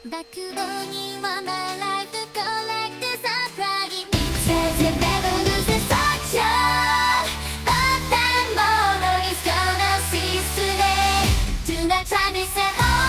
Back on you on my life to collect the surprise. Says you never lose the sunshine, but tomorrow is gonna cease today. Do not try to set on.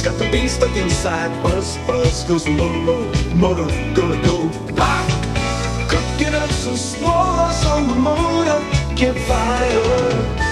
Got the beast stuck inside. Buzz, buzz goes the motor gonna go pop. Cooking up some s'mores on the motor campfire.